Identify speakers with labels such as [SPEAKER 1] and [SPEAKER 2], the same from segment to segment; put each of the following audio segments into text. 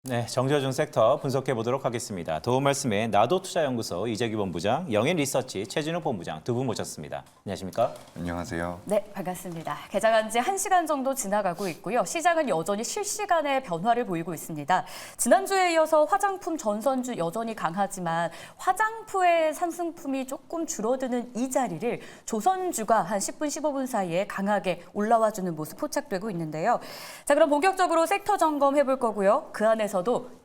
[SPEAKER 1] 네, 정제중 섹터 분석해 보도록 하겠습니다. 도움 말씀에 나도투자연구소 이재규 본부장, 영인리서치 최진우 본부장 두 분 모셨습니다. 안녕하십니까?
[SPEAKER 2] 안녕하세요.
[SPEAKER 3] 네, 반갑습니다. 개장한 지 1시간 정도 지나가고 있고요. 시장은 여전히 실시간의 변화를 보이고 있습니다. 지난주에 이어서 화장품 전선주 여전히 강하지만 화장품의 상승품이 조금 줄어드는 이 자리를 조선주가 한 10분, 15분 사이에 강하게 올라와주는 모습 포착되고 있는데요. 자, 그럼 본격적으로 섹터 점검해 볼 거고요. 그 안에서도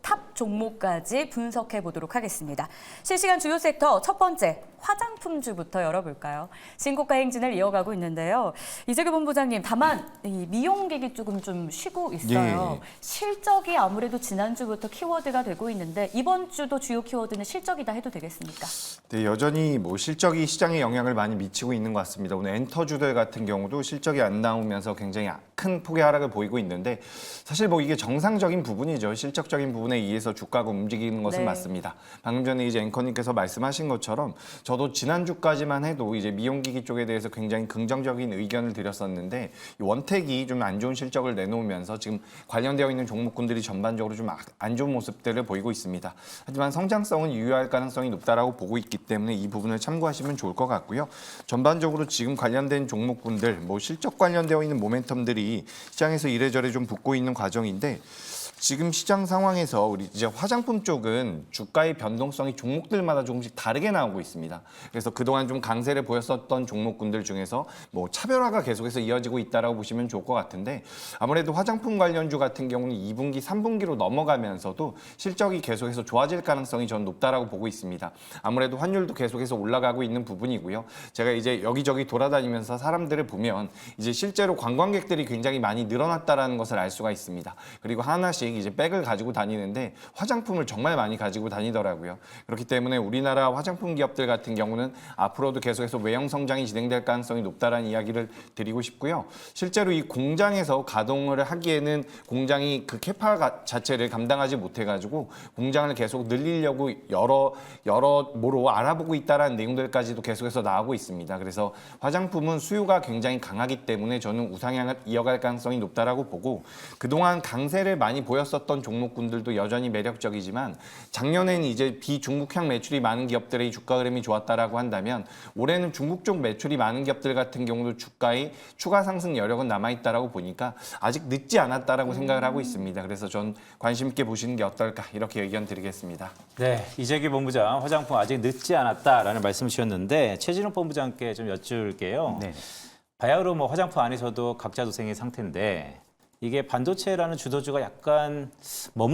[SPEAKER 3] 탑 종목까지 분석해 보도록 하겠습니다. 실시간 주요 섹터 첫 번째, 화장품주부터 열어볼까요? 신고가 행진을 이어가고 있는데요. 이재규 본부장님, 다만 이 미용기기 쪽은 좀 쉬고 있어요.
[SPEAKER 2] 예.
[SPEAKER 3] 실적이 아무래도 지난주부터 키워드가 되고 있는데 이번 주도 주요 키워드는 실적이다 해도 되겠습니까?
[SPEAKER 2] 네, 여전히 실적이 시장에 영향을 많이 미치고 있는 것 같습니다. 오늘 엔터주들 같은 경우도 실적이 안 나오면서 굉장히 큰 폭의 하락을 보이고 있는데 사실 이게 정상적인 부분이죠. 실적적인 부분에 의해서 주가가 움직이는 것은
[SPEAKER 3] 네.
[SPEAKER 2] 맞습니다. 방금 전에 이제 앵커님께서 말씀하신 것처럼 저도 지난주까지만 해도 이제 미용기기 쪽에 대해서 굉장히 긍정적인 의견을 드렸었는데 이 원택이 좀 안 좋은 실적을 내놓으면서 지금 관련되어 있는 종목군들이 전반적으로 좀 안 좋은 모습들을 보이고 있습니다. 하지만 성장성은 유효할 가능성이 높다라고 보고 있기 때문에 이 부분을 참고하시면 좋을 것 같고요. 전반적으로 지금 관련된 종목군들, 실적 관련되어 있는 모멘텀들이 시장에서 이래저래 좀 붙고 있는 과정인데 지금 시장 상황에서 우리 이제 화장품 쪽은 주가의 변동성이 종목들마다 조금씩 다르게 나오고 있습니다. 그래서 그동안 좀 강세를 보였었던 종목군들 중에서 차별화가 계속해서 이어지고 있다라고 보시면 좋을 것 같은데 아무래도 화장품 관련주 같은 경우는 2분기, 3분기로 넘어가면서도 실적이 계속해서 좋아질 가능성이 전 높다라고 보고 있습니다. 아무래도 환율도 계속해서 올라가고 있는 부분이고요. 제가 이제 여기저기 돌아다니면서 사람들을 보면 이제 실제로 관광객들이 굉장히 많이 늘어났다라는 것을 알 수가 있습니다. 그리고 하나씩 이제 백을 가지고 다니는데 화장품을 정말 많이 가지고 다니더라고요. 그렇기 때문에 우리나라 화장품 기업들 같은 경우는 앞으로도 계속해서 외형 성장이 진행될 가능성이 높다라는 이야기를 드리고 싶고요. 실제로 이 공장에서 가동을 하기에는 공장이 그 캐파 자체를 감당하지 못해가지고 공장을 계속 늘리려고 여러모로 알아보고 있다라는 내용들까지도 계속해서 나오고 있습니다. 그래서 화장품은 수요가 굉장히 강하기 때문에 저는 우상향을 이어갈 가능성이 높다라고 보고 그동안 강세를 많이 보였었던 종목군들도 여전히 매력적이지만 작년에는 이제 비중국향 매출이 많은 기업들의 주가 흐름이 좋았다라고 한다면 올해는 중국 쪽 매출이 많은 기업들 같은 경우도 주가의 추가 상승 여력은 남아있다라고 보니까 아직 늦지 않았다라고 생각을 하고 있습니다. 그래서 전 관심 있게 보시는 게 어떨까 이렇게 의견 드리겠습니다.
[SPEAKER 1] 네, 이재규 본부장, 화장품 아직 늦지 않았다라는 말씀 주셨는데 최진우 본부장께 좀 여쭐게요.
[SPEAKER 4] 네.
[SPEAKER 1] 바야흐로 화장품 안에서도 각자 도생의 상태인데 이게 반도체라는 주도주가 약간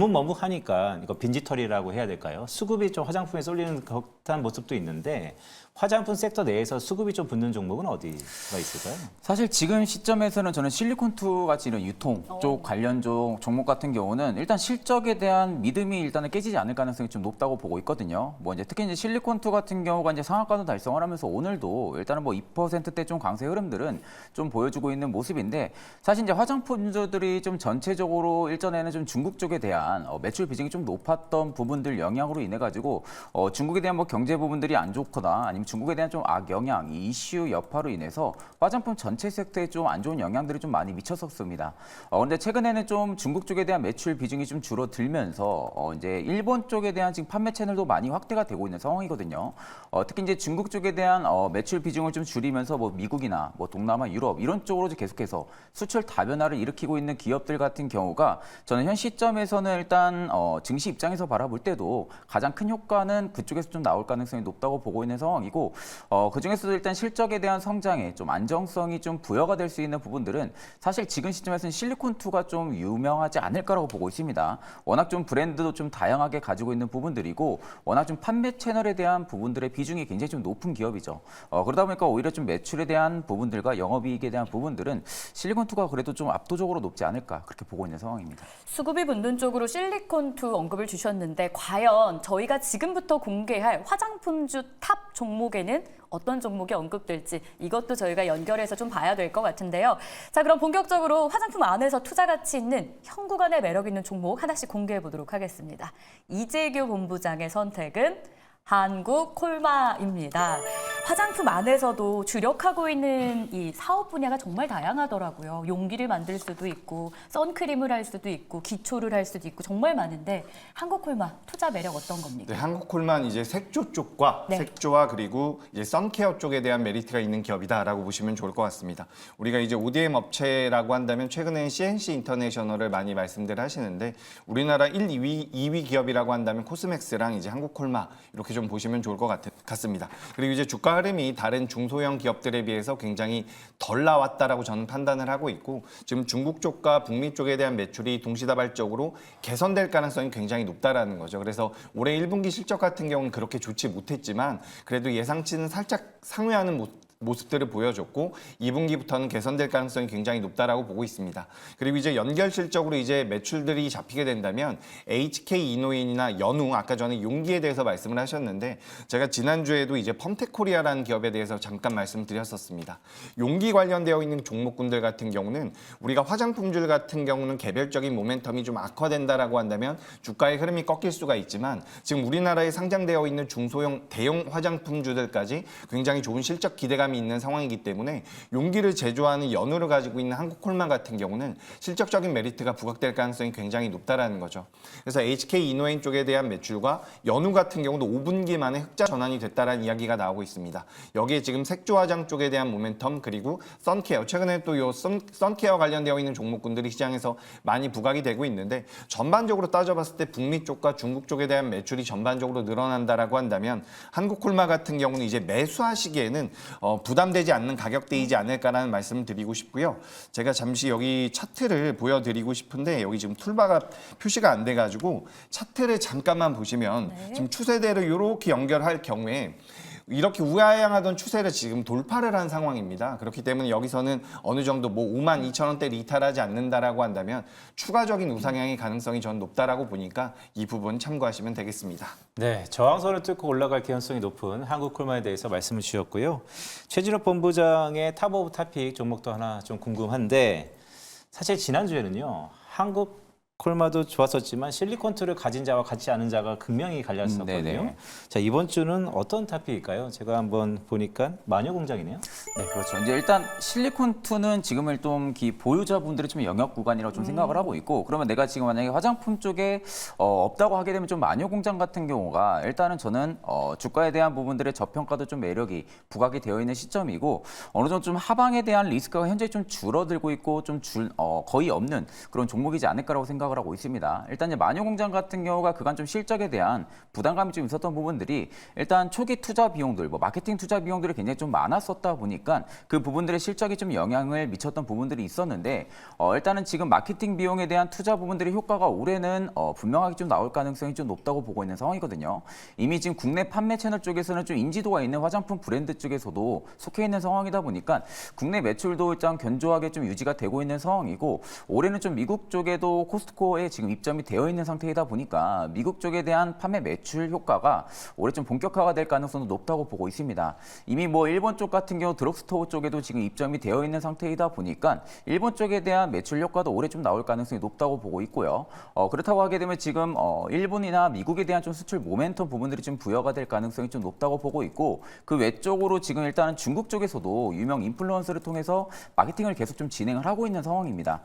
[SPEAKER 1] 머뭇머뭇하니까 이거 빈지털이라고 해야 될까요? 수급이 좀 화장품에 쏠리는 듯한 모습도 있는데 화장품 섹터 내에서 수급이 좀 붙는 종목은 어디가 있을까요?
[SPEAKER 4] 사실 지금 시점에서는 저는 실리콘투 같이 이런 유통 쪽 관련 종목 같은 경우는 일단 실적에 대한 믿음이 일단은 깨지지 않을 가능성이 좀 높다고 보고 있거든요. 이제 특히 이제 실리콘투 같은 경우가 이제 상한가도 달성을 하면서 오늘도 일단은 2%대 좀 강세 흐름들은 좀 보여주고 있는 모습인데 사실 이제 화장품주들이 좀 전체적으로 일전에는 좀 중국 쪽에 대한 매출 비중이 좀 높았던 부분들 영향으로 인해 가지고 중국에 대한 경제 부분들이 안 좋거나 아니면 중국에 대한 좀 악영향, 이 이슈 여파로 인해서 화장품 전체 섹터에 좀 안 좋은 영향들이 좀 많이 미쳤었습니다. 그런데 최근에는 좀 중국 쪽에 대한 매출 비중이 좀 줄어들면서 이제 일본 쪽에 대한 지금 판매 채널도 많이 확대가 되고 있는 상황이거든요. 특히 이제 중국 쪽에 대한 매출 비중을 좀 줄이면서 미국이나 동남아, 유럽 이런 쪽으로 계속해서 수출 다변화를 일으키고 있는 기업들 같은 경우가 저는 현 시점에서는 일단 증시 입장에서 바라볼 때도 가장 큰 효과는 그쪽에서 좀 나올 가능성이 높다고 보고 있는 상황이고 그중에서도 일단 실적에 대한 성장에 좀 안정성이 좀 부여가 될 수 있는 부분들은 사실 지금 시점에서는 실리콘투가 좀 유명하지 않을까라고 보고 있습니다. 워낙 좀 브랜드도 좀 다양하게 가지고 있는 부분들이고 워낙 좀 판매 채널에 대한 부분들의 비중이 굉장히 좀 높은 기업이죠. 그러다 보니까 오히려 좀 매출에 대한 부분들과 영업이익에 대한 부분들은 실리콘투가 그래도 좀 압도적으로 높지 않을까 그렇게 보고 있는 상황입니다.
[SPEAKER 3] 수급이 붙는 쪽으로 실리콘투 언급을 주셨는데 과연 저희가 지금부터 공개할 화장품주 탑 종목에는 어떤 종목이 언급될지 이것도 저희가 연결해서 좀 봐야 될 것 같은데요. 자, 그럼 본격적으로 화장품 안에서 투자 가치 있는 현구간의 매력 있는 종목 하나씩 공개해 보도록 하겠습니다. 이재규 본부장의 선택은 한국 콜마입니다. 화장품 안에서도 주력하고 있는 이 사업 분야가 정말 다양하더라고요. 용기를 만들 수도 있고, 선크림을 할 수도 있고, 기초를 할 수도 있고 정말 많은데 한국 콜마 투자 매력 어떤 겁니까?
[SPEAKER 2] 네, 한국콜만 이제 색조 쪽과
[SPEAKER 3] 네.
[SPEAKER 2] 색조와 그리고 이제 선케어 쪽에 대한 메리트가 있는 기업이다라고 보시면 좋을 것 같습니다. 우리가 이제 ODM 업체라고 한다면 최근에 CNC 인터내셔널을 많이 말씀들 하시는데 우리나라 1, 2위 기업이라고 한다면 코스맥스랑 이제 한국콜마 이렇게 좀 보시면 좋을 것 같습니다. 그리고 이제 주가 흐름이 다른 중소형 기업들에 비해서 굉장히 덜 나왔다라고 저는 판단을 하고 있고 지금 중국 쪽과 북미 쪽에 대한 매출이 동시다발적으로 개선될 가능성이 굉장히 높다라는 거죠. 그래서 올해 1분기 실적 같은 경우는 그렇게 좋지 못했지만 그래도 예상치는 살짝 상회하는 모습들을 보여줬고 2분기부터는 개선될 가능성이 굉장히 높다라고 보고 있습니다. 그리고 이제 연결 실적으로 이제 매출들이 잡히게 된다면 HK 이노인이나 연우 아까 전에 용기에 대해서 말씀을 하셨는데 제가 지난주에도 이제 펌텍코리아라는 기업에 대해서 잠깐 말씀드렸었습니다. 용기 관련되어 있는 종목군들 같은 경우는 우리가 화장품줄 같은 경우는 개별적인 모멘텀이 좀 악화된다라고 한다면 주가의 흐름이 꺾일 수가 있지만 지금 우리나라에 상장되어 있는 중소형 대형 화장품주들까지 굉장히 좋은 실적 기대감이 있는 상황이기 때문에 용기를 제조하는 연우를 가지고 있는 한국콜마 같은 경우는 실적적인 메리트가 부각될 가능성이 굉장히 높다라는 거죠. 그래서 HK 이노인 쪽에 대한 매출과 연우 같은 경우도 5분기 만에 흑자 전환이 됐다라는 이야기가 나오고 있습니다. 여기에 지금 색조 화장 쪽에 대한 모멘텀 그리고 선케어 최근에 또 요 선케어 관련되어 있는 종목군들이 시장에서 많이 부각이 되고 있는데 전반적으로 따져봤을 때 북미 쪽과 중국 쪽에 대한 매출이 전반적으로 늘어난다라고 한다면 한국콜마 같은 경우는 이제 매수하시기에는 부담되지 않는 가격대이지 않을까라는 말씀을 드리고 싶고요. 제가 잠시 여기 차트를 보여드리고 싶은데 여기 지금 툴바가 표시가 안 돼가지고 차트를 잠깐만 보시면 지금 추세대로 이렇게 연결할 경우에 이렇게 우하향하던 추세를 지금 돌파를 한 상황입니다. 그렇기 때문에 여기서는 어느 정도 뭐 52,000원대를 이탈하지 않는다라고 한다면 추가적인 우상향의 가능성이 전 높다라고 보니까 이 부분 참고하시면 되겠습니다.
[SPEAKER 1] 네, 저항선을 뚫고 올라갈 개연성이 높은 한국콜마에 대해서 말씀을 주셨고요. 최진욱 본부장의 탑 오브 탑픽 종목도 하나 좀 궁금한데 사실 지난주에는요. 한국콜마도 좋았었지만 실리콘투를 가진 자와 같지 않은 자가 극명히 갈렸었거든요.
[SPEAKER 4] 네네.
[SPEAKER 1] 자, 이번 주는 어떤 탑픽일까요? 제가 한번 보니까 마녀공장이네요.
[SPEAKER 4] 네, 그렇죠. 이제 일단 실리콘2는 지금은 좀 보유자분들의 좀 영역 구간이라고 좀 생각을 하고 있고, 그러면 내가 지금 만약에 화장품 쪽에 없다고 하게 되면 좀 마녀공장 같은 경우가 일단은 저는 주가에 대한 부분들의 저평가도 좀 매력이 부각이 되어 있는 시점이고 어느 정도 좀 하방에 대한 리스크가 현재 좀 줄어들고 있고 좀 거의 없는 그런 종목이지 않을까라고 생각을 하고 있습니다. 일단 이제 마녀공장 같은 경우가 그간 좀 실적에 대한 부담감이 좀 있었던 부분들이 일단 초기 투자 비용들, 뭐 마케팅 투자 비용들이 굉장히 좀 많았었다 보니까 그 부분들의 실적이 좀 영향을 미쳤던 부분들이 있었는데 일단은 지금 마케팅 비용에 대한 투자 부분들의 효과가 올해는 분명하게 좀 나올 가능성이 좀 높다고 보고 있는 상황이거든요. 이미 지금 국내 판매 채널 쪽에서는 좀 인지도가 있는 화장품 브랜드 쪽에서도 속해 있는 상황이다 보니까 국내 매출도 일단 견조하게 좀 유지가 되고 있는 상황이고 올해는 좀 미국 쪽에도 코스트코에 지금 입점이 되어 있는 상태이다 보니까 미국 쪽에 대한 판매 매출 효과가 올해 좀 본격화가 될 가능성도 높다고 보고 있습니다. 이미 뭐 일본 쪽 같은 경우 드럭스토어 쪽에도 지금 입점이 되어 있는 상태이다 보니까 일본 쪽에 대한 매출 효과도 올해 좀 나올 가능성이 높다고 보고 있고요. 그렇다고 하게 되면 지금 일본이나 미국에 대한 좀 수출 모멘텀 부분들이 좀 부여가 될 가능성이 좀 높다고 보고 있고 그 외적으로 지금 일단은 중국 쪽에서도 유명 인플루언서를 통해서 마케팅을 계속 좀 진행을 하고 있는 상황입니다.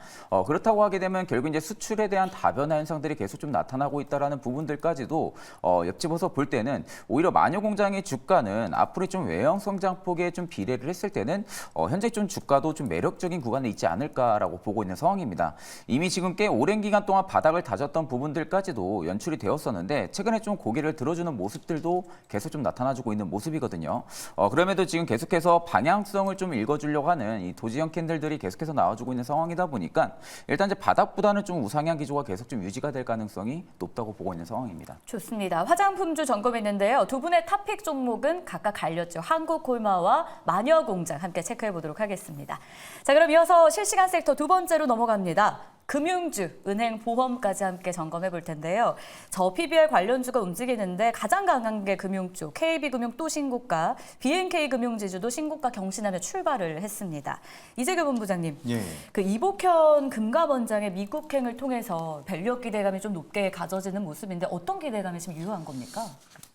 [SPEAKER 4] 그렇다고 하게 되면 결국 이제 수출에 대한 다변화 현상들이 계속 좀 나타나고 있다라는 부분들까지도 엮집어서 볼 때는 오히려 마녀공장의 주가는 앞으로 좀 외형 성장폭에 좀 비례를 했을 때는 현재 좀 주가도 좀 매력적인 구간에 있지 않을까라고 보고 있는 상황입니다. 이미 지금 꽤 오랜 기간 동안 바닥을 다졌던 부분들까지도 연출이 되었었는데 최근에 좀 고개를 들어주는 모습들도 계속 좀 나타나주고 있는 모습이거든요. 그럼에도 지금 계속해서 방향성을 좀 읽어주려고 하는 이 도지형 캔들들이 계속해서 나와주고 있는 상황이다 보니까 일단 이제 바닥보다는 좀 우상향 기조가 계속 좀 유지가 될 가능성이 높다고 보고 있는 상황입니다.
[SPEAKER 3] 좋습니다. 화장품주 점검했는데요. 두 분의 탑픽 종목은 각각 갈렸죠. 한국콜마와 마녀공장 함께 체크해 보도록 하겠습니다. 자, 그럼 이어서 실시간 섹터 두 번째로 넘어갑니다. 금융주, 은행, 보험까지 함께 점검해 볼 텐데요. 저 PBR 관련주가 움직이는데 가장 강한 게 금융주, KB금융 또 신고가, BNK금융지주도 신고가 경신하며 출발을 했습니다. 이재규 본부장님,
[SPEAKER 2] 예.
[SPEAKER 3] 그 이복현 금감원장의 미국행을 통해서 밸류업 기대감이 좀 높게 가져지는 모습인데 어떤 기대감이 지금 유효한 겁니까?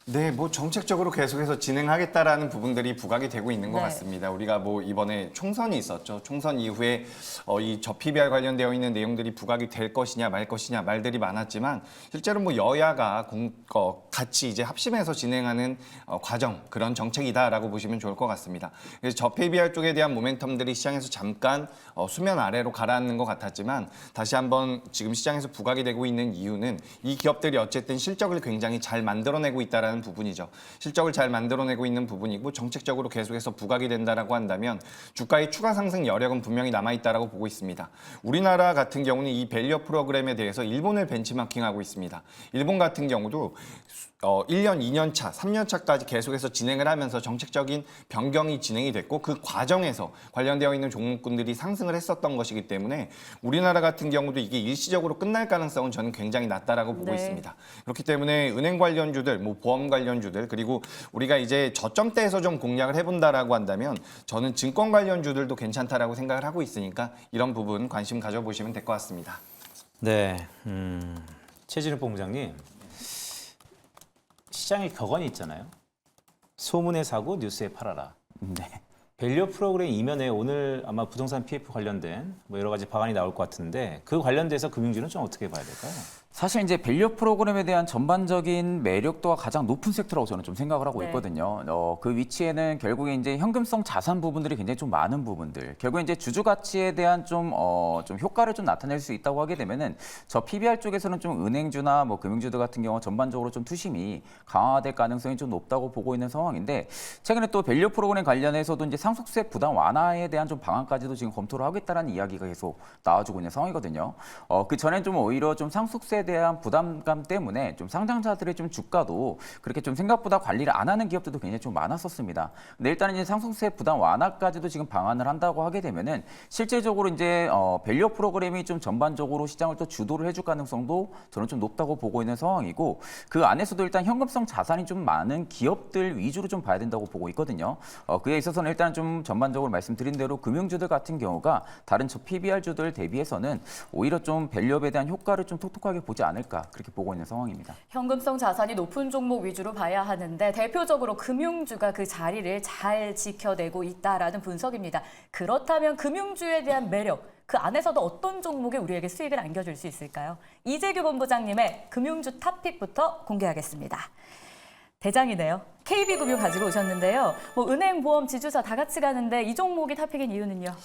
[SPEAKER 2] 네, 뭐 정책적으로 계속해서 진행하겠다라는 부분들이 부각이 되고 있는 것
[SPEAKER 3] 네.
[SPEAKER 2] 같습니다. 우리가 뭐 이번에 총선이 있었죠. 총선 이후에 이 PBR 관련되어 있는 내용들이 부각이 될 것이냐 말 것이냐 말들이 많았지만 실제로 뭐 여야가 같이 이제 합심해서 진행하는 과정 그런 정책이다라고 보시면 좋을 것 같습니다. 그래서 PBR 쪽에 대한 모멘텀들이 시장에서 잠깐 수면 아래로 가라앉는 것 같았지만 다시 한번 지금 시장에서 부각이 되고 있는 이유는 이 기업들이 어쨌든 실적을 굉장히 잘 만들어내고 있다라는 부분이죠. 실적을 잘 만들어내고 있는 부분이고 정책적으로 계속해서 부각이 된다라고 한다면 주가의 추가 상승 여력은 분명히 남아있다라고 보고 있습니다. 우리나라 같은 경우는 이 밸류업 프로그램에 대해서 일본을 벤치마킹하고 있습니다. 일본 같은 경우도 1년, 2년 차, 3년 차까지 계속해서 진행을 하면서 정책적인 변경이 진행이 됐고 그 과정에서 관련되어 있는 종목군들이 상승을 했었던 것이기 때문에 우리나라 같은 경우도 이게 일시적으로 끝날 가능성은 저는 굉장히 낮다라고 보고
[SPEAKER 3] 네.
[SPEAKER 2] 있습니다. 그렇기 때문에 은행 관련주들, 뭐 보험 관련주들 그리고 우리가 이제 저점대에서 좀 공략을 해본다라고 한다면 저는 증권 관련주들도 괜찮다라고 생각을 하고 있으니까 이런 부분 관심 가져보시면 될 것 같습니다.
[SPEAKER 1] 네, 최진욱 본부장님. 시장에 격언이 있잖아요. 소문에 사고 뉴스에 팔아라.
[SPEAKER 4] 네.
[SPEAKER 1] 밸류 프로그램 이면에 오늘 아마 부동산 PF 관련된 뭐 여러 가지 방안이 나올 것 같은데 그 관련돼서 금융주는 좀 어떻게 봐야 될까요?
[SPEAKER 4] 사실 이제 밸류 프로그램에 대한 전반적인 매력도가 가장 높은 섹터라고 저는 좀 생각을 하고
[SPEAKER 3] 네.
[SPEAKER 4] 있거든요. 그 위치에는 결국에 이제 현금성 자산 부분들이 굉장히 좀 많은 부분들, 결국에 이제 주주 가치에 대한 좀 효과를 좀 나타낼 수 있다고 하게 되면은 저 PBR 쪽에서는 좀 은행주나 뭐 금융주들 같은 경우 전반적으로 좀 투심이 강화될 가능성이 좀 높다고 보고 있는 상황인데 최근에 또 밸류 프로그램 관련해서도 이제 상속세 부담 완화에 대한 좀 방안까지도 지금 검토를 하고 있다는 이야기가 계속 나와주고 있는 상황이거든요. 그 전엔 좀 오히려 좀 상속세 대한 부담감 때문에 좀 상장자들의 좀 주가도 그렇게 좀 생각보다 관리를 안 하는 기업들도 굉장히 좀 많았었습니다. 근데 일단은 이제 상속세 부담 완화까지도 지금 방안을 한다고 하게 되면은 실질적으로 이제 밸류 프로그램이 좀 전반적으로 시장을 또 주도를 해줄 가능성도 저는 좀 높다고 보고 있는 상황이고 그 안에서도 일단 현금성 자산이 좀 많은 기업들 위주로 좀 봐야 된다고 보고 있거든요. 그에 있어서는 일단 좀 전반적으로 말씀드린 대로 금융주들 같은 경우가 다른 저 PBR주들 대비해서는 오히려 좀 밸류업에 대한 효과를 좀 톡톡하게 보지 않을까 그렇게 보고 있는 상황입니다.
[SPEAKER 3] 현금성 자산이 높은 종목 위주로 봐야 하는데 대표적으로 금융주가 그 자리를 잘 지켜내고 있다라는 분석입니다. 그렇다면 금융주에 대한 매력, 그 안에서도 어떤 종목이 우리에게 수익을 안겨줄 수 있을까요? 이재규 본부장님의 금융주 탑픽부터 공개하겠습니다. 대장이네요. KB금융 가지고 오셨는데요. 뭐 은행, 보험, 지주사 다 같이 가는데 이 종목이 탑픽인 이유는요?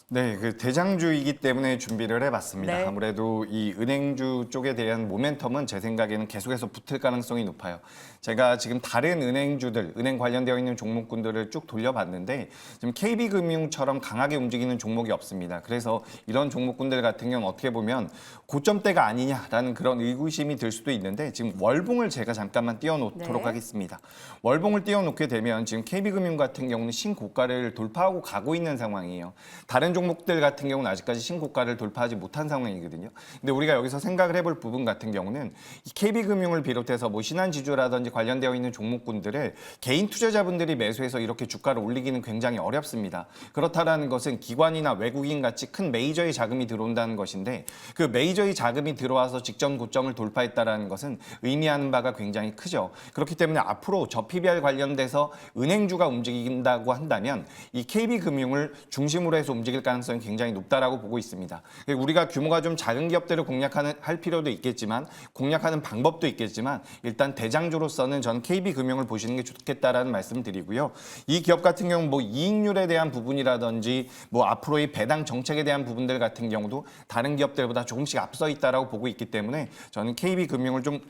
[SPEAKER 2] 네, 그 대장주이기 때문에 준비를 해봤습니다.
[SPEAKER 3] 네.
[SPEAKER 2] 아무래도 이 은행주 쪽에 대한 모멘텀은 제 생각에는 계속해서 붙을 가능성이 높아요. 제가 지금 다른 은행주들, 은행 관련되어 있는 종목군들을 쭉 돌려봤는데 지금 KB금융처럼 강하게 움직이는 종목이 없습니다. 그래서 이런 종목군들 같은 경우는 어떻게 보면 고점대가 아니냐라는 그런 의구심이 들 수도 있는데 지금 월봉을 제가 잠깐만 띄워놓도록
[SPEAKER 3] 네.
[SPEAKER 2] 하겠습니다. 월봉을 띄워놓게 되면 지금 KB금융 같은 경우는 신고가를 돌파하고 가고 있는 상황이에요. 다른 종목들 같은 경우는 아직까지 신고가를 돌파하지 못한 상황이거든요. 근데 우리가 여기서 생각을 해볼 부분 같은 경우는 이 KB금융을 비롯해서 뭐 신한지주라든지 관련되어 있는 종목군들을 개인 투자자분들이 매수해서 이렇게 주가를 올리기는 굉장히 어렵습니다. 그렇다라는 것은 기관이나 외국인 같이 큰 메이저의 자금이 들어온다는 것인데 그 메이저의 자금이 들어와서 직전 고점을 돌파했다라는 것은 의미하는 바가 굉장히 크죠. 그렇기 때문에 앞으로 저 PBR 관련돼서 은행주가 움직인다고 한다면 이 KB금융을 중심으로 해서 움직일 가능성이 굉장히 높다라고 보고 있습니다. 우리가 규모가 좀 작은 기업들을 할 필요도 있겠지만 공략하는 방법도 있겠지만 일단 대장주로서는 전 KB금융을 보시는 게 좋겠다라는 말씀을 드리고요. 이 기업 같은 경우는 뭐 이익률에 대한 부분이라든지 뭐 앞으로의 배당 정책에 대한 부분들 같은 경우도 다른 기업들보다 조금씩 앞서 있다라고 보고 있기 때문에 저는 KB금융을 좀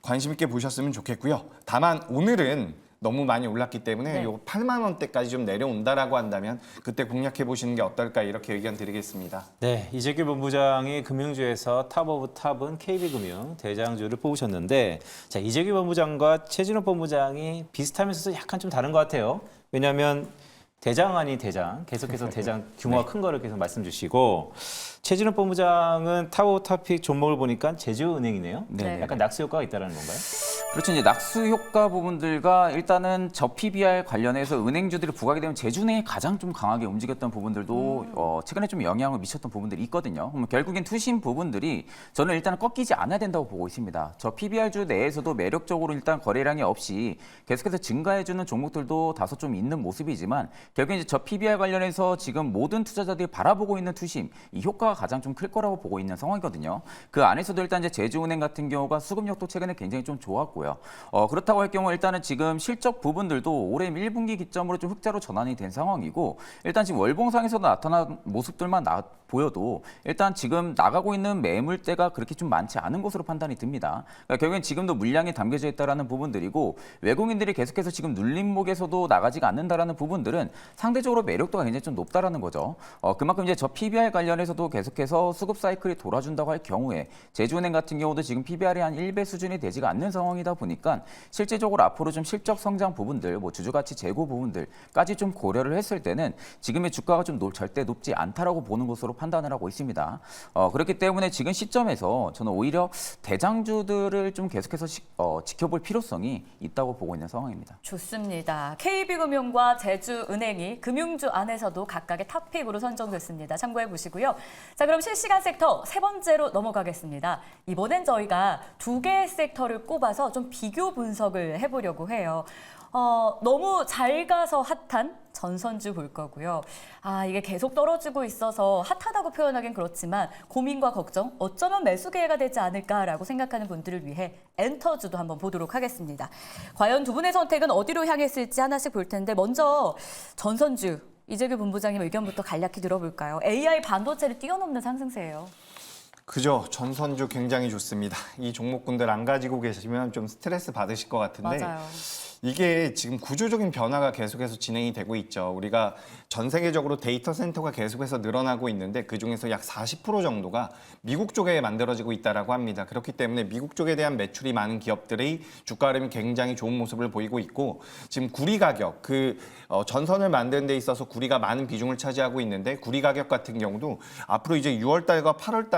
[SPEAKER 2] 관심 있게 보셨으면 좋겠고요. 다만 오늘은 너무 많이 올랐기 때문에
[SPEAKER 3] 네.
[SPEAKER 2] 요 8만 원대까지 좀 내려온다라고 한다면 그때 공략해 보시는 게 어떨까 이렇게 의견 드리겠습니다.
[SPEAKER 1] 네, 이재규 본부장이 금융주에서 탑 오브 탑은 KB금융 대장주를 뽑으셨는데 자, 이재규 본부장과 최진욱 본부장이 비슷하면서도 약간 좀 다른 것 같아요. 왜냐하면 대장 아닌 대장, 계속해서 대장 규모가 큰 거를 계속 말씀 주시고 최진욱 본부장은 탑 오브 탑픽 종목을 보니까 제주은행이네요.
[SPEAKER 3] 네.
[SPEAKER 1] 약간 낙수 효과가 있다는 건가요?
[SPEAKER 4] 그렇죠. 이제 낙수 효과 부분들과 일단은 저 PBR 관련해서 은행주들이 부각이 되면 제주은행이 가장 좀 강하게 움직였던 부분들도 최근에 좀 영향을 미쳤던 부분들이 있거든요. 그럼 결국엔 투심 부분들이 저는 일단 꺾이지 않아야 된다고 보고 있습니다. 저 PBR주 내에서도 매력적으로 일단 거래량이 없이 계속해서 증가해주는 종목들도 다소 좀 있는 모습이지만 결국 이제 저 PBR 관련해서 지금 모든 투자자들이 바라보고 있는 투심 이 효과가 가장 좀 클 거라고 보고 있는 상황이거든요. 그 안에서도 일단 이제 제주은행 같은 경우가 수급력도 최근에 굉장히 좀 좋았고. 그렇다고 할 경우 일단은 지금 실적 부분들도 올해 1분기 기점으로 좀 흑자로 전환이 된 상황이고 일단 지금 월봉상에서도 나타난 모습들만 보여도 일단 지금 나가고 있는 매물대가 그렇게 좀 많지 않은 것으로 판단이 듭니다. 그러니까 결국엔 지금도 물량이 담겨져 있다는 부분들이고 외국인들이 계속해서 지금 눌림목에서도 나가지가 않는다라는 부분들은 상대적으로 매력도가 굉장히 좀 높다라는 거죠. 그만큼 이제 저 PBR 관련해서도 계속해서 수급 사이클이 돌아준다고 할 경우에 제주은행 같은 경우도 지금 PBR이 한 1배 수준이 되지가 않는 상황이다 보니까 실제적으로 앞으로 좀 실적 성장 부분들, 뭐 주주가치 재고 부분들까지 좀 고려를 했을 때는 지금의 주가가 좀 절대 높지 않다라고 보는 것으로 판단을 하고 있습니다. 그렇기 때문에 지금 시점에서 저는 오히려 대장주들을 좀 계속해서 지켜볼 필요성이 있다고 보고 있는 상황입니다.
[SPEAKER 3] 좋습니다. KB금융과 제주은행이 금융주 안에서도 각각의 탑픽으로 선정됐습니다. 참고해 보시고요. 자, 그럼 실시간 섹터 세 번째로 넘어가겠습니다. 이번엔 저희가 두 개의 섹터를 꼽아서 좀 비교 분석을 해보려고 해요. 너무 잘 가서 핫한 전선주 볼 거고요. 이게 계속 떨어지고 있어서 핫하다고 표현하긴 그렇지만 고민과 걱정, 어쩌면 매수 기회가 되지 않을까라고 생각하는 분들을 위해 엔터주도 한번 보도록 하겠습니다. 과연 두 분의 선택은 어디로 향했을지 하나씩 볼 텐데 먼저 전선주 이재규 본부장님 의견부터 간략히 들어볼까요? AI 반도체를 뛰어넘는 상승세예요.
[SPEAKER 2] 그죠. 전선주 굉장히 좋습니다. 이 종목군들 안 가지고 계시면 좀 스트레스 받으실 것 같은데
[SPEAKER 3] 맞아요.
[SPEAKER 2] 이게 지금 구조적인 변화가 계속해서 진행이 되고 있죠. 우리가 전 세계적으로 데이터 센터가 계속해서 늘어나고 있는데 그중에서 약 40% 정도가 미국 쪽에 만들어지고 있다라고 합니다. 그렇기 때문에 미국 쪽에 대한 매출이 많은 기업들의 주가 흐름이 굉장히 좋은 모습을 보이고 있고 지금 구리 가격, 전선을 만드는 데 있어서 구리가 많은 비중을 차지하고 있는데 구리 가격 같은 경우도 앞으로 이제 6월 달과 8월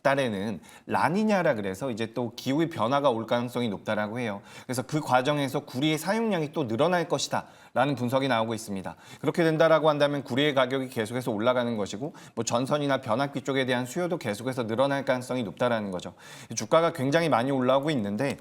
[SPEAKER 2] 달에는 라니냐라 그래서 이제 또 기후의 변화가 올 가능성이 높다라고 해요. 그래서 그 과정에서 구리의 사용량이 또 늘어날 것이다. 라는 분석이 나오고 있습니다. 그렇게 된다라고 한다면 구리의 가격이 계속해서 올라가는 것이고 뭐 전선이나 변압기 쪽에 대한 수요도 계속해서 늘어날 가능성이 높다라는 거죠. 주가가 굉장히 많이 올라오고 있는데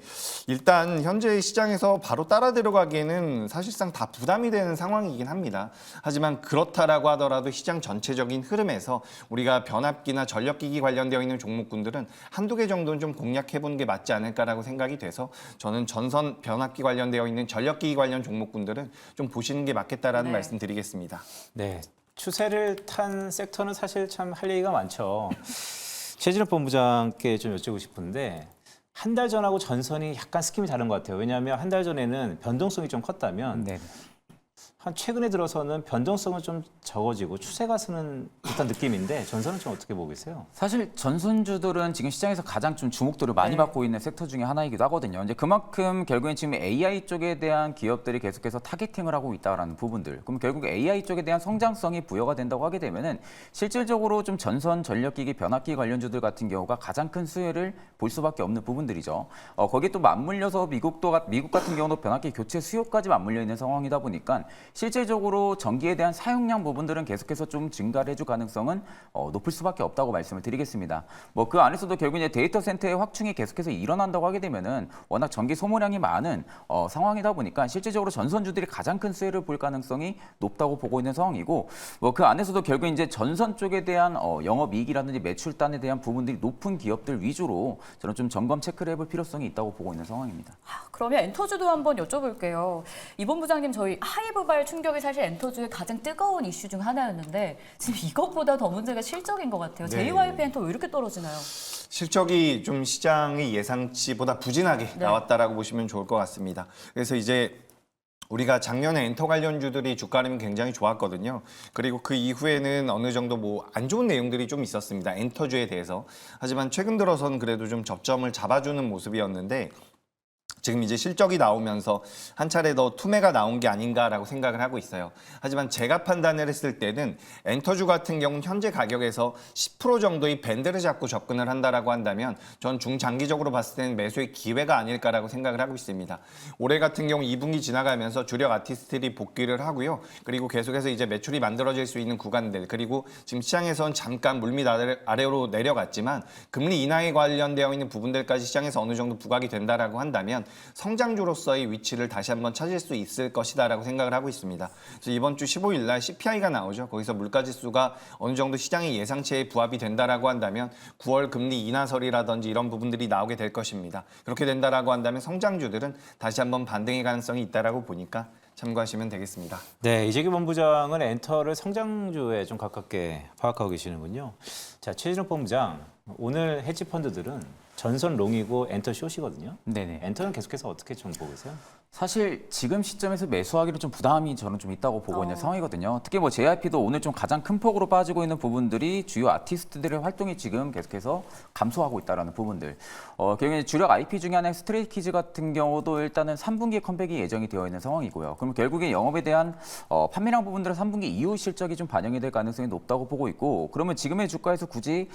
[SPEAKER 2] 일단 현재 시장에서 바로 따라 들어가기에는 사실상 다 부담이 되는 상황이긴 합니다. 하지만 그렇다라고 하더라도 시장 전체적인 흐름에서 우리가 변압기나 전력기기 관련되어 있는 종목군들은 한두 개 정도는 좀 공략해보는 게 맞지 않을까라고 생각이 돼서 저는 전선 변압기 관련되어 있는 전력기기 관련 종목군들은 좀 보시는 게 맞겠다라는 말씀 드리겠습니다.
[SPEAKER 1] 네, 추세를 탄 섹터는 사실 참 할 얘기가 많죠. 최진욱 본부장께 좀 여쭤보고 싶은데 한 달 전하고 전선이 약간 스킴이 다른 것 같아요. 왜냐하면 한 달 전에는 변동성이 좀 컸다면 한 최근에 들어서는 변동성은 좀 적어지고 추세가 서는 듯한 느낌인데 전선은 좀 어떻게 보고 계세요?
[SPEAKER 4] 사실 전선주들은 지금 시장에서 가장 좀 주목도를 많이 받고 있는 섹터 중에 하나이기도 하거든요. 이제 그만큼 결국엔 지금 AI 쪽에 대한 기업들이 계속해서 타겟팅을 하고 있다라는 부분들. 그럼 결국 AI 쪽에 대한 성장성이 부여가 된다고 하게 되면은 실질적으로 좀 전선, 전력기기, 변압기 관련주들 같은 경우가 가장 큰 수혜를 볼 수밖에 없는 부분들이죠. 거기에 또 맞물려서 미국 같은 경우도 변압기 교체 수요까지 맞물려 있는 상황이다 보니까 실질적으로 전기에 대한 사용량 부분들은 계속해서 좀 증가를 해줄 가능성은 높을 수밖에 없다고 말씀을 드리겠습니다. 뭐 그 안에서도 결국 이제 데이터 센터의 확충이 계속해서 일어난다고 하게 되면은 워낙 전기 소모량이 많은 상황이다 보니까 실질적으로 전선주들이 가장 큰 수혜를 볼 가능성이 높다고 보고 있는 상황이고 뭐 그 안에서도 결국 이제 전선 쪽에 대한 영업이익이라든지 매출단에 대한 부분들이 높은 기업들 위주로 저는 좀 점검 체크를 해볼 필요성이 있다고 보고 있는 상황입니다.
[SPEAKER 3] 그러면 엔터주도 한번 여쭤볼게요. 이 본부장님, 저희 하이브발 충격이 사실 엔터주의 가장 뜨거운 이슈 중 하나였는데 지금 이것보다 더 문제가 실적인 것 같아요.
[SPEAKER 2] 네.
[SPEAKER 3] JYP 엔터 왜 이렇게 떨어지나요?
[SPEAKER 2] 실적이 좀 시장의 예상치보다 부진하게 나왔다라고 보시면 좋을 것 같습니다. 그래서 이제 우리가 작년에 엔터 관련주들이 주가 흐름이 굉장히 좋았거든요. 그리고 그 이후에는 어느 정도 뭐 안 좋은 내용들이 좀 있었습니다. 엔터주에 대해서. 하지만 최근 들어서는 그래도 좀 접점을 잡아주는 모습이었는데 지금 이제 실적이 나오면서 한 차례 더 투매가 나온 게 아닌가라고 생각을 하고 있어요. 하지만 제가 판단을 했을 때는 엔터주 같은 경우는 현재 가격에서 10% 정도의 밴드를 잡고 접근을 한다라고 한다면 전 중장기적으로 봤을 때는 매수의 기회가 아닐까라고 생각을 하고 있습니다. 올해 같은 경우 2분기 지나가면서 주력 아티스트들이 복귀를 하고요. 그리고 계속해서 이제 매출이 만들어질 수 있는 구간들, 그리고 지금 시장에서는 잠깐 물밑 아래로 내려갔지만 금리 인하에 관련되어 있는 부분들까지 시장에서 어느 정도 부각이 된다라고 한다면 성장주로서의 위치를 다시 한번 찾을 수 있을 것이다라고 생각을 하고 있습니다. 그래서 이번 주 15일 날 CPI가 나오죠. 거기서 물가지수가 어느 정도 시장의 예상치에 부합이 된다라고 한다면 9월 금리 인하설이라든지 이런 부분들이 나오게 될 것입니다. 그렇게 된다라고 한다면 성장주들은 다시 한번 반등의 가능성이 있다라고 보니까 참고하시면 되겠습니다.
[SPEAKER 1] 네, 이재규 본부장은 엔터를 성장주에 좀 가깝게 파악하고 계시는군요. 자, 최진욱 본부장, 오늘 헤지 펀드들은 전선 롱이고 엔터 숏이거든요.
[SPEAKER 4] 네네.
[SPEAKER 1] 엔터는 계속해서 어떻게 좀 보고 계세요?
[SPEAKER 4] 사실 지금 시점에서 매수하기는 좀 부담이 저는 좀 있다고 보고 있는 상황이거든요. 특히 뭐 JYP도 오늘 좀 가장 큰 폭으로 빠지고 있는 부분들이 주요 아티스트들의 활동이 지금 계속해서 감소하고 있다라는 부분들. 결국에 주력 IP 중에 하나의 스트레이키즈 같은 경우도 일단은 3분기에 컴백이 예정이 되어 있는 상황이고요. 그럼 결국에 영업에 대한 판매량 부분들은 3분기 이후 실적이 좀 반영이 될 가능성이 높다고 보고 있고, 그러면 지금의 주가에서 굳이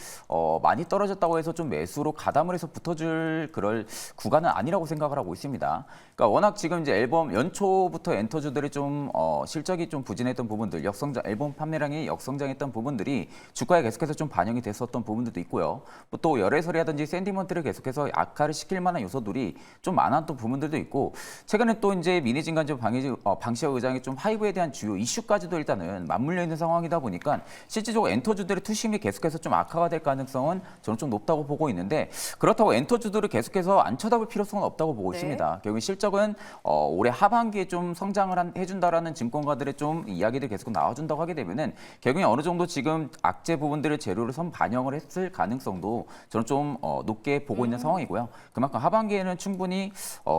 [SPEAKER 4] 많이 떨어졌다고 해서 좀 매수로 가담을 해서 붙어줄 그럴 구간은 아니라고 생각을 하고 있습니다. 그러니까 워낙 지금 이제 앨범 연초부터 엔터주들이 좀 실적이 좀 부진했던 부분들, 역성장 앨범 판매량이 역성장했던 부분들이 주가에 계속해서 좀 반영이 됐었던 부분들도 있고요. 또 열애설이라든지 샌디먼트를 계속해서 악화를 시킬 만한 요소들이 좀 많았던 부분들도 있고, 최근에 또 이제 미니진간제 방시혁 의장이 좀 하이브에 대한 주요 이슈까지도 일단은 맞물려 있는 상황이다 보니까 실질적으로 엔터주들의 투심이 계속해서 좀 악화가 될 가능성은 저는 좀 높다고 보고 있는데, 그렇다고 엔터주들을 계속해서 안 쳐다볼 필요성은 없다고 보고
[SPEAKER 3] 네.
[SPEAKER 4] 있습니다. 결국 실적은 올해 하반기에 좀 성장을 해준다라는 증권가들의 좀 이야기들 계속 나와준다고 하게 되면은 결국에 어느 정도 지금 악재 부분들을 재료를 반영을 했을 가능성도 저는 좀 높게 보고 있는 상황이고요. 그만큼 하반기에는 충분히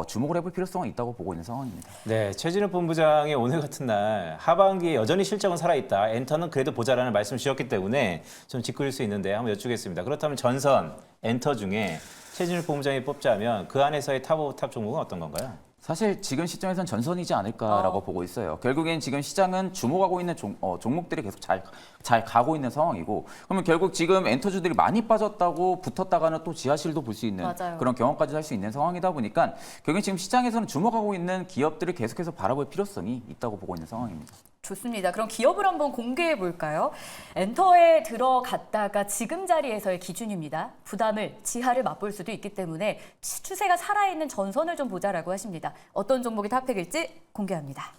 [SPEAKER 4] 주목을 해볼 필요성은 있다고 보고 있는 상황입니다.
[SPEAKER 1] 네, 최진욱 본부장이 오늘 같은 날 하반기에 여전히 실적은 살아있다. 엔터는 그래도 보자라는 말씀을 주셨기 때문에 좀 짚을 수 있는데 한번 여쭈겠습니다. 그렇다면 전선, 엔터 중에 최진욱 본부장이 뽑자면 그 안에서의 탑 종목은 어떤 건가요?
[SPEAKER 4] 사실 지금 시점에서는 전선이지 않을까라고 보고 있어요. 결국엔 지금 시장은 주목하고 있는 종목들이 계속 잘 가고 있는 상황이고, 그러면 결국 지금 엔터주들이 많이 빠졌다고 붙었다가는 또 지하실도 볼 수 있는
[SPEAKER 3] 맞아요.
[SPEAKER 4] 그런 경험까지 할 수 있는 상황이다 보니까 결국엔 지금 시장에서는 주목하고 있는 기업들을 계속해서 바라볼 필요성이 있다고 보고 있는 상황입니다.
[SPEAKER 3] 좋습니다. 그럼 기업을 한번 공개해 볼까요? 엔터에 들어갔다가 지금 자리에서의 기준입니다. 부담을, 지하를 맛볼 수도 있기 때문에 추세가 살아있는 전선을 좀 보자라고 하십니다. 어떤 종목이 탑픽일지 공개합니다.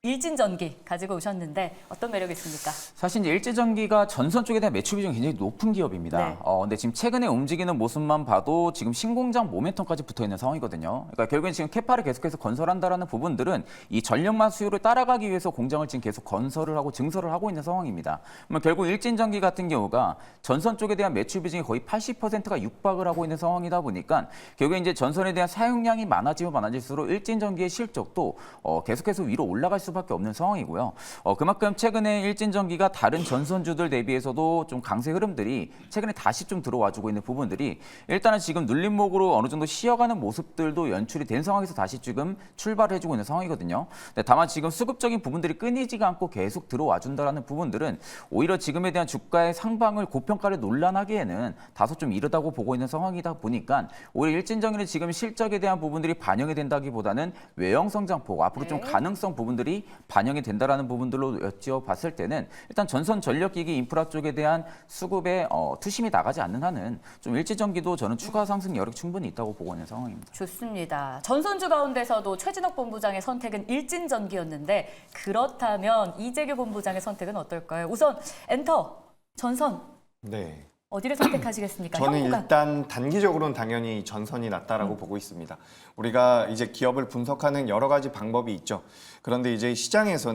[SPEAKER 3] 일진전기 가지고 오셨는데 어떤 매력이 있습니까?
[SPEAKER 4] 사실 이제 일제전기가 전선 쪽에 대한 매출 비중이 굉장히 높은 기업입니다.
[SPEAKER 3] 네.
[SPEAKER 4] 근데 지금 최근에 움직이는 모습만 봐도 지금 신공장 모멘텀까지 붙어 있는 상황이거든요. 그러니까 결국엔 지금 캐파를 계속해서 건설한다라는 부분들은 이 전력만 수요를 따라가기 위해서 공장을 지금 계속 건설을 하고 증설을 하고 있는 상황입니다. 그러면 결국 일진전기 같은 경우가 전선 쪽에 대한 매출 비중이 거의 80%가 육박을 하고 있는 상황이다 보니까 결국에 이제 전선에 대한 사용량이 많아지면 많아질수록 일진전기의 실적도 계속해서 위로 올라갈 수밖에 없는 상황이고요. 그만큼 최근에 일진전기가 다른 전선주들 대비해서도 좀 강세 흐름들이 최근에 다시 좀 들어와주고 있는 부분들이 일단은 지금 눌림목으로 어느 정도 쉬어가는 모습들도 연출이 된 상황에서 다시 지금 출발을 해주고 있는 상황이거든요. 다만 지금 수급적인 부분들이 끊이지가 않고 계속 들어와준다라는 부분들은 오히려 지금에 대한 주가의 상방을 고평가를 논란하기에는 다소 좀 이르다고 보고 있는 상황이다 보니까 오히려 일진전기는 지금 실적에 대한 부분들이 반영이 된다기보다는 외형 성장폭, 앞으로 좀 가능성 부분들이 반영이 된다라는 부분들로 여쭤봤을 때는 일단 전선 전력기기 인프라 쪽에 대한 수급에 투심이 나가지 않는 한은 좀 일제전기도 저는 추가 상승 여력이 충분히 있다고 보고 있는 상황입니다.
[SPEAKER 3] 좋습니다. 전선주 가운데서도 최진욱 본부장의 선택은 일진전기였는데 그렇다면 이재규 본부장의 선택은 어떨까요? 우선 엔터, 전선
[SPEAKER 2] 네.
[SPEAKER 3] 어디를 선택하시겠습니까?
[SPEAKER 2] 저는
[SPEAKER 3] 형구가.
[SPEAKER 2] 일단 단기적으로는 당연히 전선이 낫다라고 보고 있습니다. 우리가 이제 기업을 분석하는 여러 가지 방법이 있죠. 그런데 이제 시장에서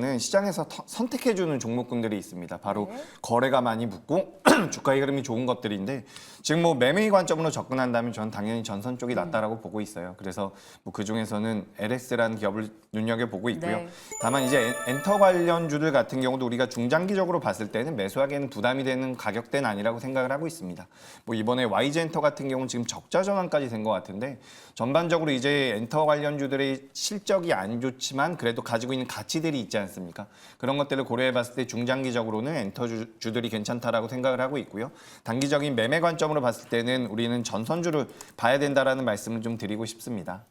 [SPEAKER 2] 선택해주는 종목군들이 있습니다. 바로 거래가 많이 붙고 주가의 흐름이 좋은 것들인데 지금 뭐 매매의 관점으로 접근한다면 저는 당연히 전선 쪽이 낫다라고 보고 있어요. 그래서 뭐 그 중에서는 LS라는 기업을 눈여겨보고 있고요.
[SPEAKER 3] 네.
[SPEAKER 2] 다만 이제 엔터 관련주들 같은 경우도 우리가 중장기적으로 봤을 때는 매수하기에는 부담이 되는 가격대는 아니라고 생각을 하고 있습니다. 뭐 이번에 YG엔터 같은 경우는 지금 적자 전환까지 된 것 같은데 전반적으로 이제 엔터 관련주들의 실적이 안 좋지만 그래도 가지고 있는 가치들이 있지 않습니까? 그런 것들을 고려해봤을 때 중장기적으로는 엔터 주들이 괜찮다라고 생각을 하고 있고요. 단기적인 매매 관점으로 봤을 때는 우리는 전선주를 봐야 된다라는 말씀을 좀 드리고 싶습니다.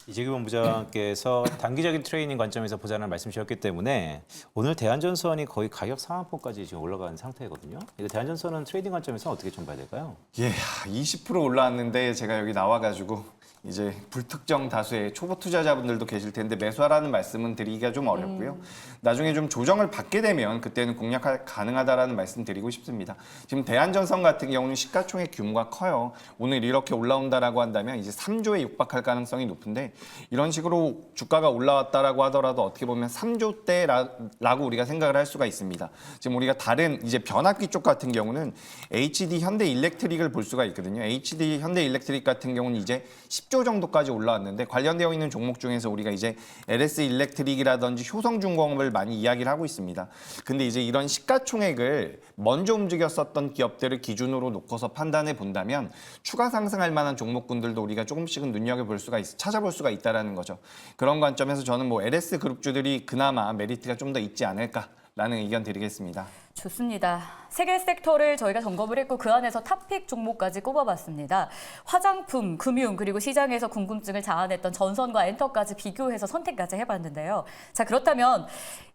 [SPEAKER 1] 이재규 본부장께서 단기적인 트레이닝 관점에서 보자는 말씀 주셨기 때문에 오늘 대한전선이 거의 가격 상한선까지 지금 올라가는 상태거든요. 이거 대한전선은 트레이딩 관점에서 어떻게 좀 봐야 될까요?
[SPEAKER 2] 예, 20% 올라왔는데 제가 여기 나와가지고 이제 불특정 다수의 초보 투자자분들도 계실 텐데 매수하라는 말씀은 드리기가 좀 어렵고요. 나중에 좀 조정을 받게 되면 그때는 공략 가능하다라는 말씀 드리고 싶습니다. 지금 대한전선 같은 경우는 시가총액 규모가 커요. 오늘 이렇게 올라온다라고 한다면 이제 3조에 육박할 가능성이 높은데 이런 식으로 주가가 올라왔다라고 하더라도 어떻게 보면 3조대라고 우리가 생각을 할 수가 있습니다. 지금 우리가 다른 이제 변압기 쪽 같은 경우는 HD 현대일렉트릭을 볼 수가 있거든요. HD 현대일렉트릭 같은 경우는 이제 10조 정도까지 올라왔는데 관련되어 있는 종목 중에서 우리가 이제 LS 일렉트릭이라든지 효성중공업을 많이 이야기를 하고 있습니다. 근데 이제 이런 시가총액을 먼저 움직였었던 기업들을 기준으로 놓고서 판단해 본다면 추가 상승할 만한 종목군들도 우리가 조금씩은 눈여겨볼 수가 찾아볼 수가 있다라는 거죠. 그런 관점에서 저는 뭐 LS 그룹주들이 그나마 메리트가 좀 더 있지 않을까라는 의견 드리겠습니다.
[SPEAKER 3] 좋습니다. 세 개 섹터를 저희가 점검을 했고 그 안에서 탑픽 종목까지 꼽아봤습니다. 화장품, 금융, 그리고 시장에서 궁금증을 자아냈던 전선과 엔터까지 비교해서 선택까지 해봤는데요. 자, 그렇다면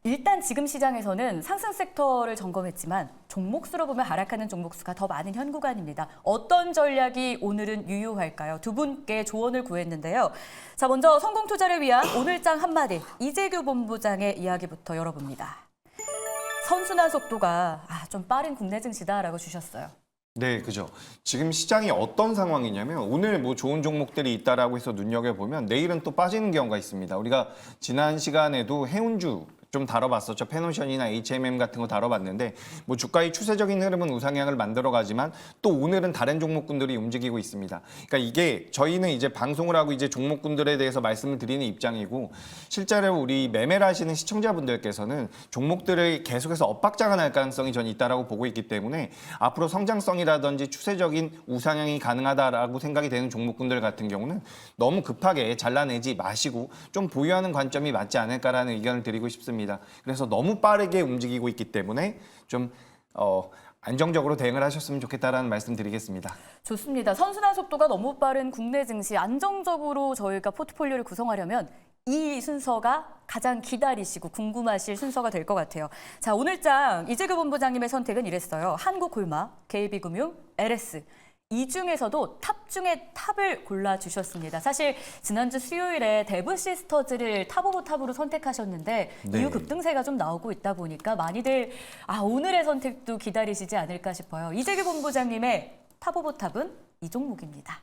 [SPEAKER 3] 일단 지금 시장에서는 상승 섹터를 점검했지만 종목수로 보면 하락하는 종목수가 더 많은 현 구간입니다. 어떤 전략이 오늘은 유효할까요? 두 분께 조언을 구했는데요. 자, 먼저 성공 투자를 위한 오늘장 한마디, 이재규 본부장의 이야기부터 열어봅니다. 선순환 속도가 좀 빠른 국내 증시다라고 주셨어요.
[SPEAKER 2] 네, 그죠. 지금 시장이 어떤 상황이냐면 오늘 뭐 좋은 종목들이 있다라고 해서 눈여겨보면 내일은 또 빠지는 경우가 있습니다. 우리가 지난 시간에도 해운주 좀 다뤄봤었죠. 페노션이나 HMM 같은 거 다뤄봤는데 뭐 주가의 추세적인 흐름은 우상향을 만들어가지만 또 오늘은 다른 종목군들이 움직이고 있습니다. 그러니까 이게 저희는 이제 방송을 하고 이제 종목군들에 대해서 말씀을 드리는 입장이고 실제로 우리 매매를 하시는 시청자분들께서는 종목들을 계속해서 엇박자가 가능성이 전 있다라고 보고 있기 때문에 앞으로 성장성이라든지 추세적인 우상향이 가능하다라고 생각이 되는 종목군들 같은 경우는 너무 급하게 잘라내지 마시고 좀 보유하는 관점이 맞지 않을까라는 의견을 드리고 싶습니다. 그래서 너무 빠르게 움직이고 있기 때문에 좀 안정적으로 대응을 하셨으면 좋겠다라는 말씀 드리겠습니다.
[SPEAKER 3] 좋습니다. 선순환 속도가 너무 빠른 국내 증시 안정적으로 저희가 포트폴리오를 구성하려면 이 순서가 가장 기다리시고 궁금하실 순서가 될 것 같아요. 자, 오늘장 이재규 본부장님의 선택은 이랬어요. 한국콜마, KB금융, LS. 이 중에서도 탑 중에 탑을 골라주셨습니다. 사실 지난주 수요일에 데브시스터즈를 탑 오브 탑으로 선택하셨는데
[SPEAKER 2] 네.
[SPEAKER 3] 이후 급등세가 좀 나오고 있다 보니까 많이들 오늘의 선택도 기다리시지 않을까 싶어요. 이재규 본부장님의 탑 오브 탑은 이 종목입니다.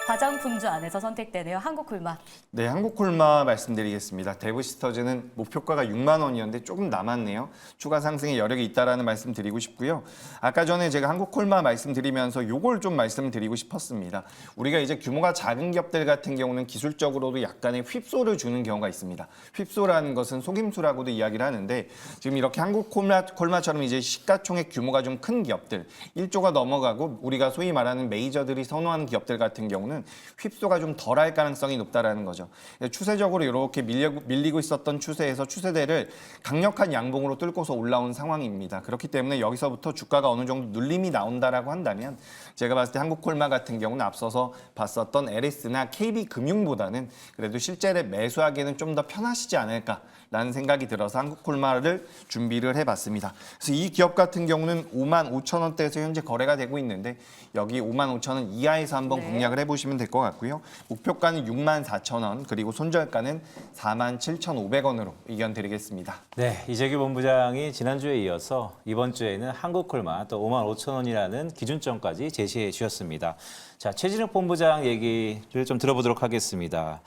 [SPEAKER 3] 화장품주 안에서 선택되네요. 한국콜마.
[SPEAKER 2] 네, 한국콜마 말씀드리겠습니다. 데브시스터즈는 목표가가 6만 원이었는데 조금 남았네요. 추가 상승의 여력이 있다라는 말씀 드리고 싶고요. 아까 전에 제가 한국콜마 말씀드리면서 요걸 좀 말씀드리고 싶었습니다. 우리가 이제 규모가 작은 기업들 같은 경우는 기술적으로도 약간의 휩소를 주는 경우가 있습니다. 휩소라는 것은 속임수라고도 이야기를 하는데 지금 이렇게 한국콜마처럼 이제 시가총액 규모가 좀 큰 기업들, 1조가 넘어가고 우리가 소위 말하는 메이저들이 선호하는 기업들 같은 경우는 휩소가 좀 덜할 가능성이 높다라는 거죠. 추세적으로 이렇게 밀리고 있었던 추세에서 추세대를 강력한 양봉으로 뚫고서 올라온 상황입니다. 그렇기 때문에 여기서부터 주가가 어느 정도 눌림이 나온다라고 한다면 제가 봤을 때 한국콜마 같은 경우는 앞서서 봤었던 LS나 KB금융보다는 그래도 실제로 매수하기에는 좀 더 편하시지 않을까라는 생각이 들어서 한국콜마를 준비를 해봤습니다. 그래서 이 기업 같은 경우는 5만 5천 원대에서 현재 거래가 되고 있는데 여기 5만 5천 원 이하에서 한번 공략을 해보시면 될 것 같고요. 목표가는 6만 4천 원 그리고 손절가는 4만 7,500원으로 의견 드리겠습니다.
[SPEAKER 1] 네, 이재규 본부장이 지난주에 이어서 이번 주에는 한국콜마 또 5만 5천 원이라는 기준점까지 제시해 주셨습니다. 자, 최진욱 본부장 얘기를 좀 들어보도록 하겠습니다.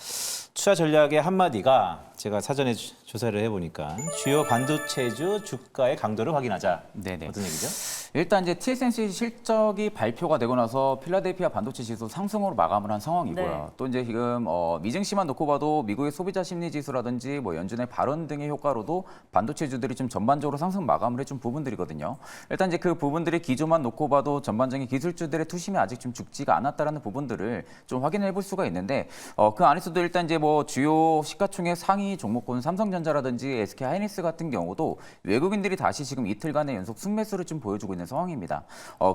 [SPEAKER 1] 투자 전략의 한마디가 제가 사전에 조사를 해보니까 주요 반도체주 주가의 강도를 확인하자.
[SPEAKER 4] 네네.
[SPEAKER 1] 어떤 얘기죠?
[SPEAKER 4] 일단 이제 TSMC 실적이 발표가 되고 나서 필라델피아 반도체 지수 상승으로 마감을 한 상황이고요.
[SPEAKER 3] 네.
[SPEAKER 4] 또 이제 지금 미증시만 놓고 봐도 미국의 소비자 심리 지수라든지 뭐 연준의 발언 등의 효과로도 반도체주들이 좀 전반적으로 상승 마감을 해준 부분들이거든요. 일단 이제 그 부분들의 기조만 놓고 봐도 전반적인 기술주들의 투심이 아직 좀 죽지가 않았다라는 부분들을 좀 확인해 볼 수가 있는데 그 안에서도 일단 이제 뭐 주요 시가총액 상위 종목군 삼성전자라든지 SK 하이닉스 같은 경우도 외국인들이 다시 지금 이틀간의 연속 순매수를 좀 보여주고 있는 상황입니다.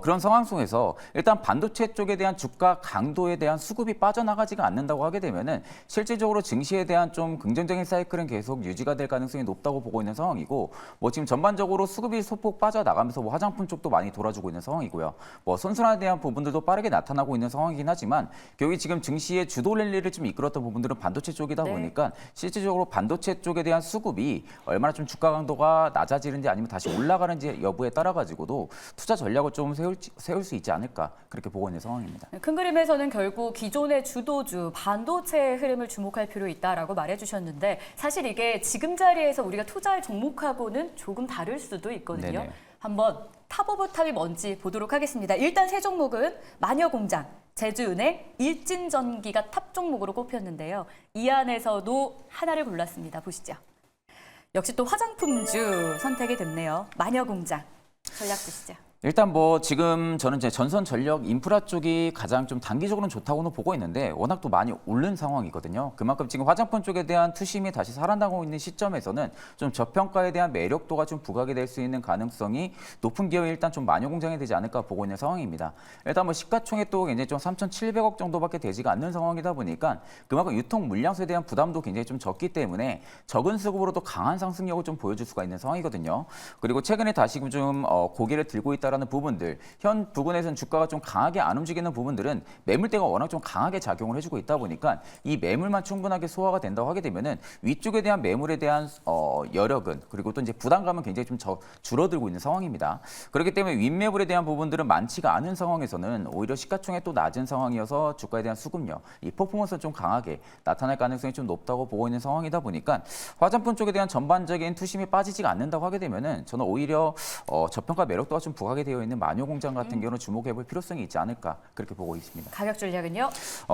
[SPEAKER 4] 그런 상황 속에서 일단 반도체 쪽에 대한 주가 강도에 대한 수급이 빠져나가지가 않는다고 하게 되면은 실질적으로 증시에 대한 좀 긍정적인 사이클은 계속 유지가 될 가능성이 높다고 보고 있는 상황이고 뭐 지금 전반적으로 수급이 소폭 빠져나가면서 뭐 화장품 쪽도 많이 돌아주고 있는 상황이고요. 뭐 선순환에 대한 부분들도 빠르게 나타나고 있는 상황이긴 하지만 결국 지금 증시의 주도 랠리를 좀 이끌었던 부분들은 반도체 쪽이다
[SPEAKER 3] 네.
[SPEAKER 4] 보니까 실질적으로 반도체 쪽에 대한 수급이 얼마나 좀 주가 강도가 낮아지는지 아니면 다시 올라가는지 여부에 따라 가지고도 투자 전략을 좀 세울 수 있지 않을까 그렇게 보고 있는 상황입니다.
[SPEAKER 3] 큰 그림에서는 결국 기존의 주도주 반도체의 흐름을 주목할 필요 있다라고 말해주셨는데 사실 이게 지금 자리에서 우리가 투자할 종목하고는 조금 다를 수도 있거든요.
[SPEAKER 4] 네네.
[SPEAKER 3] 한번 탑 오브 탑이 뭔지 보도록 하겠습니다. 일단 세 종목은 마녀공장, 제주은행, 일진전기가 탑 종목으로 꼽혔는데요. 이 안에서도 하나를 골랐습니다. 보시죠. 역시 또 화장품주 선택이 됐네요. 마녀공장. 전략 주시죠.
[SPEAKER 4] 일단 뭐 지금 저는 이제 전선 전력 인프라 쪽이 가장 좀 단기적으로는 좋다고는 보고 있는데 워낙 또 많이 오른 상황이거든요. 그만큼 지금 화장품 쪽에 대한 투심이 다시 살아나고 있는 시점에서는 좀 저평가에 대한 매력도가 좀 부각이 될 수 있는 가능성이 높은 기업이 일단 좀 마녀공장이 되지 않을까 보고 있는 상황입니다. 일단 뭐 시가총액도 굉장히 좀 3,700억 정도밖에 되지가 않는 상황이다 보니까 그만큼 유통 물량수에 대한 부담도 굉장히 좀 적기 때문에 적은 수급으로도 강한 상승력을 좀 보여줄 수가 있는 상황이거든요. 그리고 최근에 다시 좀 고개를 들고 있다. 라는 부분들, 현 부근에서는 주가가 좀 강하게 안 움직이는 부분들은 매물대가 워낙 좀 강하게 작용을 해주고 있다 보니까 이 매물만 충분하게 소화가 된다고 하게 되면은 위쪽에 대한 매물에 대한 여력은 그리고 또 이제 부담감은 굉장히 좀 줄어들고 있는 상황입니다. 그렇기 때문에 윗매물에 대한 부분들은 많지가 않은 상황에서는 오히려 시가총액 또 낮은 상황이어서 주가에 대한 수급력, 이 퍼포먼스는 좀 강하게 나타날 가능성이 좀 높다고 보고 있는 상황이다 보니까 화장품 쪽에 대한 전반적인 투심이 빠지지가 않는다고 하게 되면은 저는 오히려 저평가 매력도가 좀 부각이 되어 있는 마녀공장 같은 경우는 주목해볼 필요성이 있지 않을까 그렇게 보고 있습니다.
[SPEAKER 3] 가격 전략은요?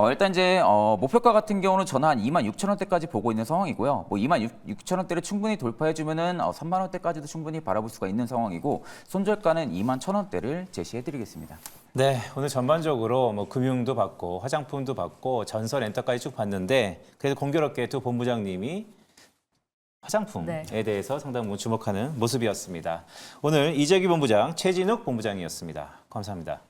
[SPEAKER 4] 일단 이제 목표가 같은 경우는 저는 한 26,000원대까지 보고 있는 상황이고요. 뭐 26,000원대를 충분히 돌파해주면은 3만 원대까지도 충분히 바라볼 수가 있는 상황이고 손절가는 21,000원대를 제시해드리겠습니다.
[SPEAKER 1] 네, 오늘 전반적으로 뭐 금융도 봤고 화장품도 봤고 전설 엔터까지 쭉 봤는데 그래도 공교롭게 두 본부장님이 화장품에
[SPEAKER 3] 네.
[SPEAKER 1] 대해서 상당히 주목하는 모습이었습니다. 오늘 이재규 본부장, 최진욱 본부장이었습니다. 감사합니다.